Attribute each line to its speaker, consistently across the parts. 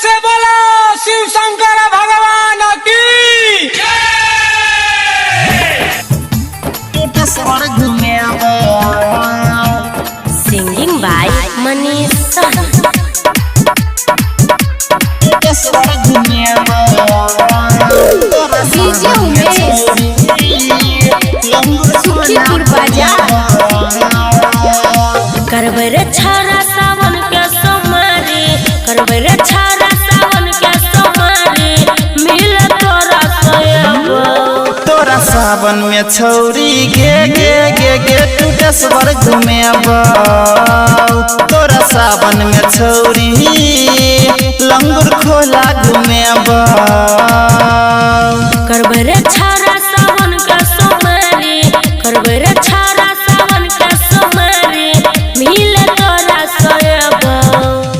Speaker 1: से बोला शिव शंकर भगवान की
Speaker 2: Singing by Manish. DJ Umesh, Sukhipur बाजार। करबै रे छारा सावन के सोमारी, करबै रे छारा सावन के सोमारी, मिले तोरा सोयब।
Speaker 3: तोरा सावन में छौरी गे गे गे गे टूटेश्वर घूमे तोरा सावन में छौरी लंगुर खोला घूमे
Speaker 2: करबै रे छारा सावन के सोमारी, करबै रे छारा सावन के सोमारी, मिले तोरा सोयब।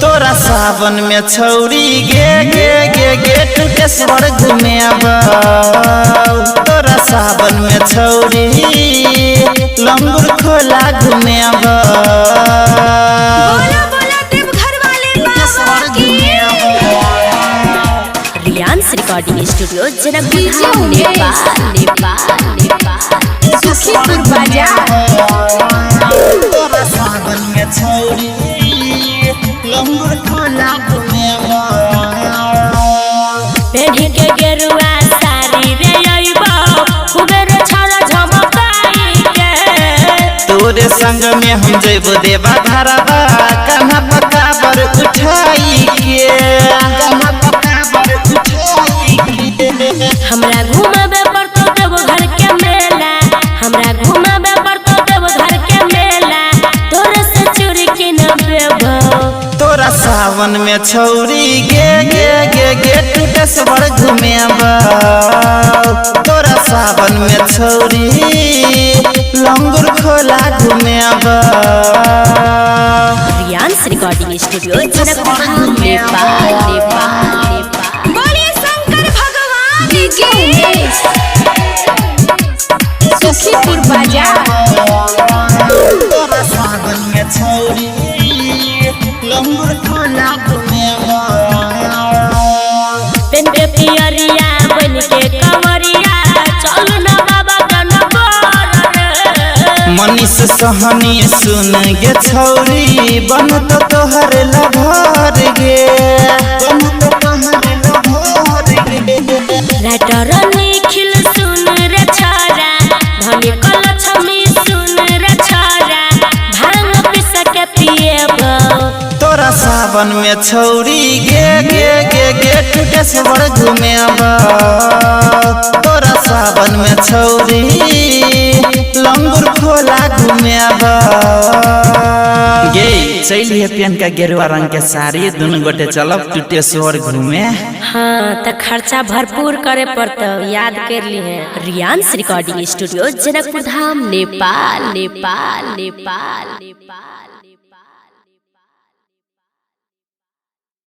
Speaker 3: तोरा सावन में छौरी गे गे गे गे टूटेश्वर घूमे तोरा सावन में छौरी लंगुर खोला घूमे
Speaker 2: बोला बोला देवघर वाले बाबा की। रियांस रिकॉर्डिंग स्टूडियो जनकपुर नेपाल। सुखीपुर बाजार।
Speaker 3: तोरा सावन में छौरी लंगुर खोला घूमे
Speaker 2: पेढ़ी के गेरुआ सारी रे अइबो, खूबे रे छारा झमकाई के।
Speaker 3: तोरे संग में हम जइबो देवा घरवा कन्हा पकाबर उठाई के
Speaker 2: हमरा घुमाबे पड़तो देवघर के मेला, हमरा घुमाबे पड़तो देवघर के मेला, तोरे से चूड़ी किनबेबो।
Speaker 3: तोरा सावन में छौरी गे गे गे गे टूटेश्वर घूमे तोरा सावन में छौरी लंगुर खोला घूमे
Speaker 2: रियांस रिकॉर्डिंग स्टूडियो जनकपुर नेपाल। बोलिए शंकर भगवान की। सुखीपुर बाजार।
Speaker 3: तोरा सावन में छौरी लंगुर खोला घूमे
Speaker 2: पेन के पियरिया बन के कमरिया, चल ना बाबा गनबर रे।
Speaker 3: मनीष सहनी सुन गे छौरी बन तो तोहर लभर गे
Speaker 2: राइटर निखिल सुन रे छारा, धनी कलछमी सुन रे छारा, भांग पिस के पिएबो।
Speaker 3: तोरा सावन में छौरी गे गे गे गे टूटेश्वर घूमे तोरा सावन में छौरी लंगुर खोला घूमे गे चलिए पेन का गेरुआ रंग के साड़ी दोनों गोटे चलब टूटेश्वर घूमे।
Speaker 2: हाँ तो खर्चा भरपूर करे पड़ता, याद कर ली है। रियांस रिकॉर्डिंग स्टूडियो जनकपुर धाम नेपाल।